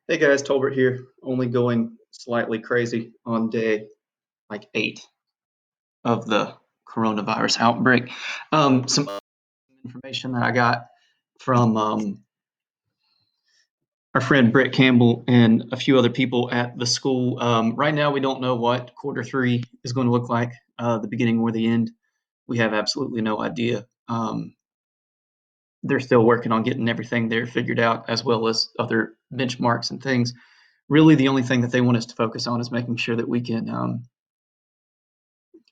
Hey guys, Tolbert here. Only going slightly crazy on day like 8 of the coronavirus outbreak. Some information that I got from our friend Brett Campbell and a few other people at the school. Right now, we don't know what quarter 3 is going to look like, the beginning or the end. We have absolutely no idea. They're still working on getting everything there figured out, as well as other benchmarks and things. Really, the only thing that they want us to focus on is making sure that we can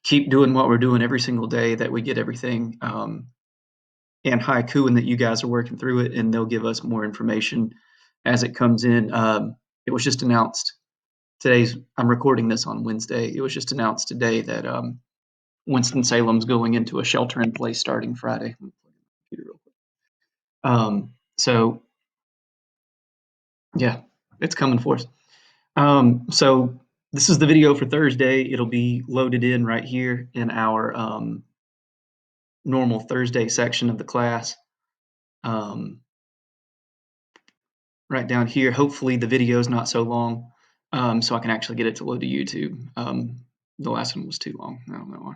keep doing what we're doing every single day, that we get everything and haiku, and that you guys are working through it, and they'll give us more information as it comes in. It was just announced today's. I'm recording this on Wednesday. It was just announced today that Winston Salem's going into a shelter in place starting Friday. So yeah, it's coming for us. So this is the video for Thursday. It'll be loaded in right here in our normal Thursday section of the class. Um, right down here. Hopefully the video is not so long, so I can actually get it to load to YouTube. The last one was too long. I don't know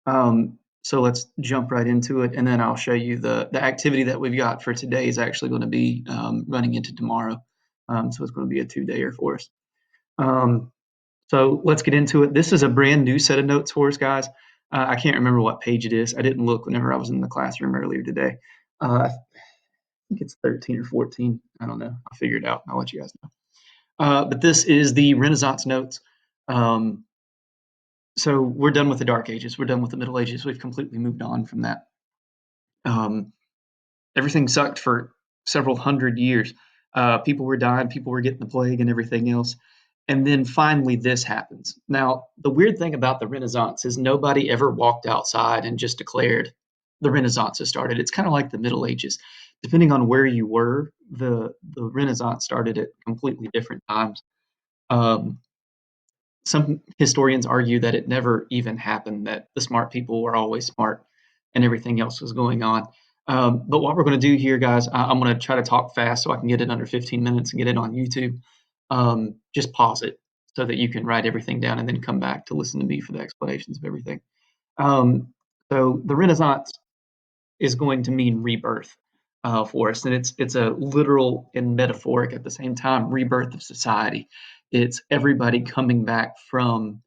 why. So let's jump right into it, and then I'll show you the activity that we've got for today is actually going to be running into tomorrow. So it's going to be a 2-dayer for us. So let's get into it. This is a brand new set of notes for us, guys. I can't remember what page it is. I didn't look whenever I was in the classroom earlier today. I think it's 13 or 14. I don't know. I'll figure it out. I'll let you guys know. But this is the Renaissance notes. Um, so we're done with the Dark Ages. We're done with the Middle Ages. We've completely moved on from that. Um, Everything sucked for several hundred years. People were dying, people were getting the plague and everything else. And then finally, this happens. Now, the weird thing about the Renaissance is nobody ever walked outside and just declared the Renaissance has started. It's kind of like the Middle Ages. Depending on where you were, the Renaissance started at completely different times. Um, some historians argue that it never even happened, that the smart people were always smart and everything else was going on. But what we're going to do here, guys, I'm going to try to talk fast so I can get it under 15 minutes and get it on YouTube. Just pause it so that you can write everything down and then come back to listen to me for the explanations of everything. Um, so the Renaissance is going to mean rebirth for us, and it's a literal and metaphoric at the same time rebirth of society. It's everybody coming back from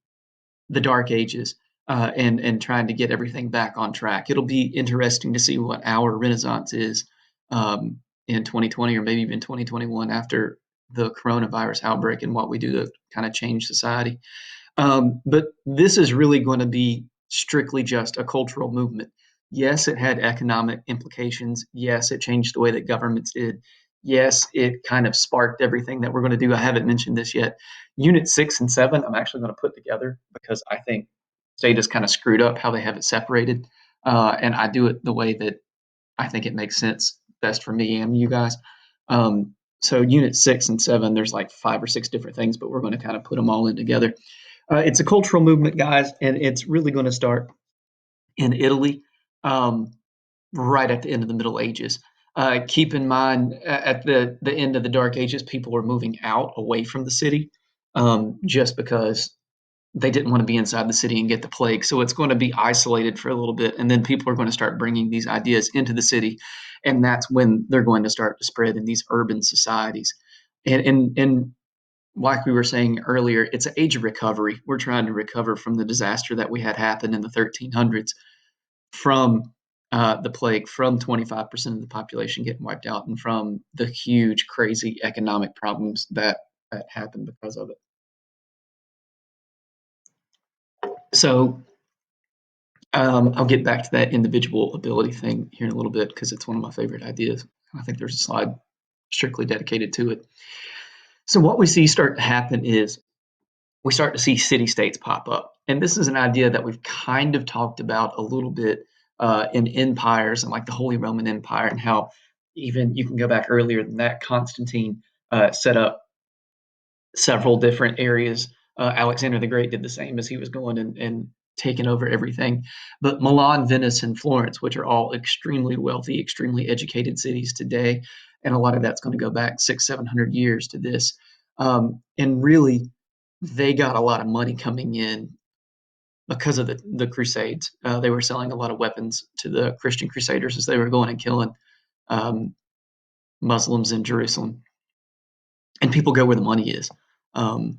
the Dark Ages and trying to get everything back on track. It'll be interesting to see what our Renaissance is in 2020 or maybe even 2021 after the coronavirus outbreak and what we do to kind of change society. But this is really going to be strictly just a cultural movement. Yes, it had economic implications. Yes, it changed the way that governments did. Yes, it kind of sparked everything that we're going to do. I haven't mentioned this yet. Unit 6 and 7, I'm actually going to put together because I think State has kind of screwed up how they have it separated. And I do it the way that I think it makes sense best for me and you guys. So Unit 6 and 7, there's like 5 or 6 different things, but we're going to kind of put them all in together. It's a cultural movement, guys, and it's really going to start in Italy, um, right at the end of the Middle Ages. Keep in mind, at the end of the Dark Ages, people were moving out away from the city just because they didn't want to be inside the city and get the plague. So it's going to be isolated for a little bit, and then people are going to start bringing these ideas into the city, and that's when they're going to start to spread in these urban societies. And like we were saying earlier, it's an age of recovery. We're trying to recover from the disaster that we had happen in the 1300s from the plague, from 25% of the population getting wiped out, and from the huge, crazy economic problems that happened because of it. So I'll get back to that individual ability thing here in a little bit because it's one of my favorite ideas. I think there's a slide strictly dedicated to it. So what we see start to happen is we start to see city states pop up. And this is an idea that we've kind of talked about a little bit in empires and like the Holy Roman Empire, and how even you can go back earlier than that. Constantine set up several different areas. Alexander the Great did the same as he was going and taking over everything. But Milan, Venice, and Florence, which are all extremely wealthy, extremely educated cities today, and a lot of that's going to go back 600, 700 years to this. And really, they got a lot of money coming in because of the Crusades. They were selling a lot of weapons to the Christian Crusaders as they were going and killing um, Muslims in Jerusalem. And people go where the money is. Um,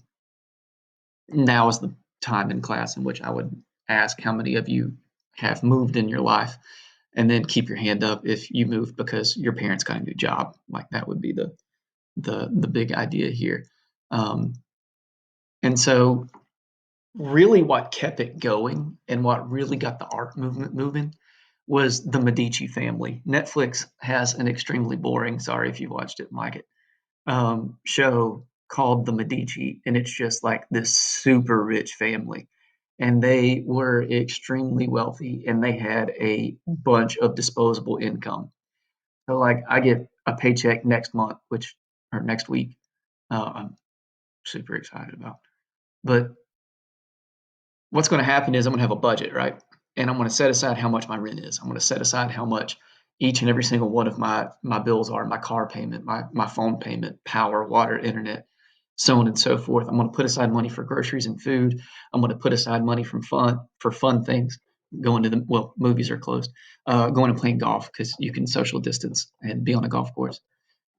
Now is the time in class in which I would ask how many of you have moved in your life, and then keep your hand up if you moved because your parents got a new job. Like that would be the big idea here. Um, and so really what kept it going and what really got the art movement moving was the Medici family. Netflix has an extremely boring, sorry if you watched it and like it, show called The Medici, and it's just like this super rich family. And they were extremely wealthy and they had a bunch of disposable income. So, like, I get a paycheck next month, which, or next week, I'm super excited about. But what's going to happen is I'm going to have a budget, right? And I'm going to set aside how much my rent is. I'm going to set aside how much each and every single one of my bills are, my car payment, my phone payment, power, water, internet, so on and so forth. I'm going to put aside money for groceries and food. I'm going to put aside money from fun things. Going to the well, movies are closed. Going and playing golf because you can social distance and be on a golf course.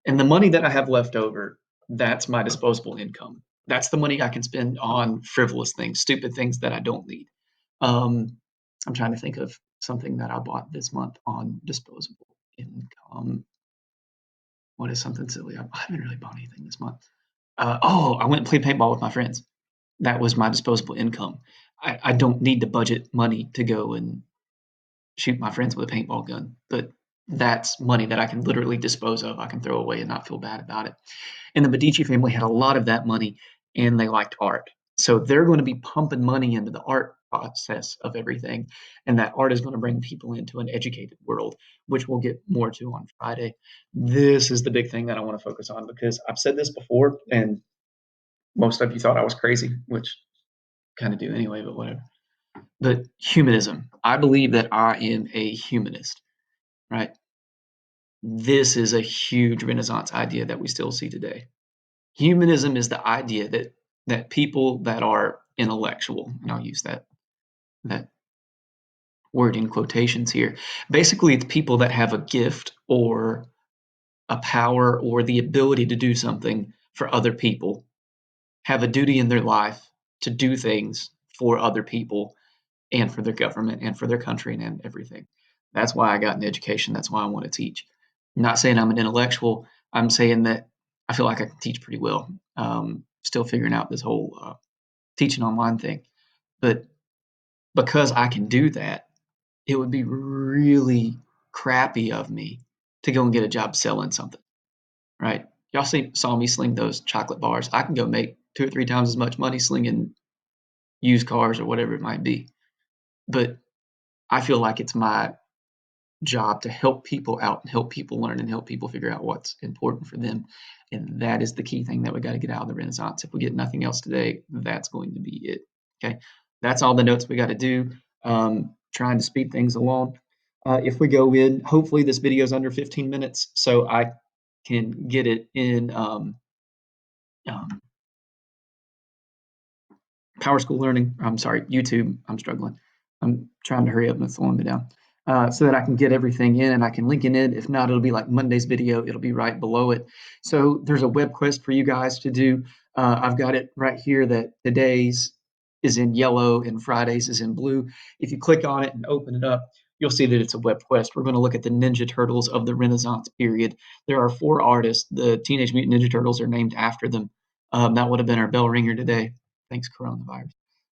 And the money that I have left over, that's my disposable income. That's the money I can spend on frivolous things, stupid things that I don't need. Um, I'm trying to think of something that I bought this month on disposable income. What is something silly? I haven't really bought anything this month. I went and played paintball with my friends. That was my disposable income. I don't need to budget money to go and shoot my friends with a paintball gun, but that's money that I can literally dispose of. I can throw away and not feel bad about it. And the Medici family had a lot of that money and they liked art. So they're going to be pumping money into the art process of everything. And that art is going to bring people into an educated world, which we'll get more to on Friday. This is the big thing that I want to focus on because I've said this before and most of you thought I was crazy, which kind of do anyway, but whatever. But humanism. I believe that I am a humanist, right? This is a huge Renaissance idea that we still see today. Humanism is the idea that people that are intellectual, and I'll use that word in quotations here. Basically, it's people that have a gift or a power or the ability to do something for other people, have a duty in their life to do things for other people and for their government and for their country and everything. That's why I got an education. That's why I want to teach. I'm not saying I'm an intellectual. I'm saying that I feel like I can teach pretty well. Still figuring out this whole teaching online thing. But because I can do that, it would be really crappy of me to go and get a job selling something, right? Y'all saw me sling those chocolate bars. I can go make 2 or 3 times as much money slinging used cars or whatever it might be. But I feel like it's my job to help people out and help people learn and help people figure out what's important for them. And that is the key thing that we got to get out of the Renaissance. If we get nothing else today, that's going to be it. Okay. That's all the notes we got to do. Trying to speed things along. If we go in, hopefully this video is under 15 minutes so I can get it in um, Power School Learning. I'm sorry, YouTube. I'm struggling. I'm trying to hurry up and it's slowing me down. So that I can get everything in and I can link it in. If not, it'll be like Monday's video. It'll be right below it. So there's a web quest for you guys to do. I've got it right here that today's is in yellow and Friday's is in blue. If you click on it and open it up, you'll see that it's a web quest. We're going to look at the Ninja Turtles of the Renaissance period. There are 4 artists. The Teenage Mutant Ninja Turtles are named after them. That would have been our bell ringer today. Thanks, coronavirus.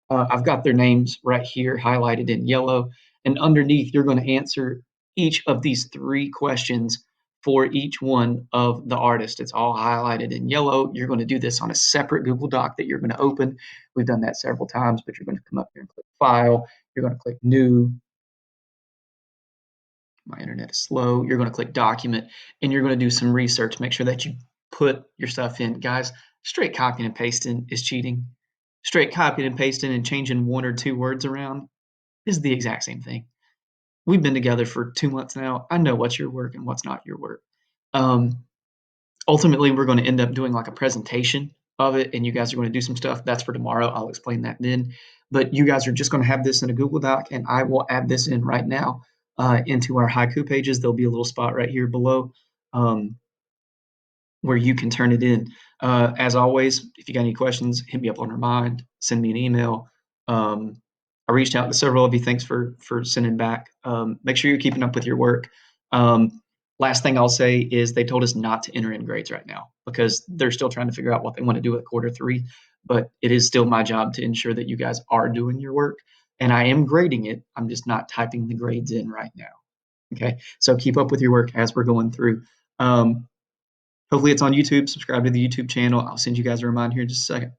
I've got their names right here highlighted in yellow. And underneath, you're going to answer each of these 3 questions for each one of the artists. It's all highlighted in yellow. You're going to do this on a separate Google Doc that you're going to open. We've done that several times, but you're going to come up here and click File. You're going to click New. My internet is slow. You're going to click Document, and you're going to do some research. Make sure that you put your stuff in. Guys, straight copying and pasting is cheating. Straight copying and pasting and changing 1 or 2 words around is the exact same thing. We've been together for 2 months now. I know what's your work and what's not your work. Um, ultimately, we're going to end up doing like a presentation of it, and you guys are going to do some stuff. That's for tomorrow. I'll explain that then. But you guys are just going to have this in a Google Doc, and I will add this in right now into our haiku pages. There'll be a little spot right here below. Where you can turn it in. As always, if you got any questions, hit me up on Remind, send me an email. I reached out to several of you. Thanks for sending back. Make sure you're keeping up with your work. Last thing I'll say is they told us not to enter in grades right now because they're still trying to figure out what they want to do at quarter 3. But it is still my job to ensure that you guys are doing your work, and I am grading it. I'm just not typing the grades in right now. Okay, so keep up with your work as we're going through. Hopefully it's on YouTube. Subscribe to the YouTube channel. I'll send you guys a reminder here in just a second.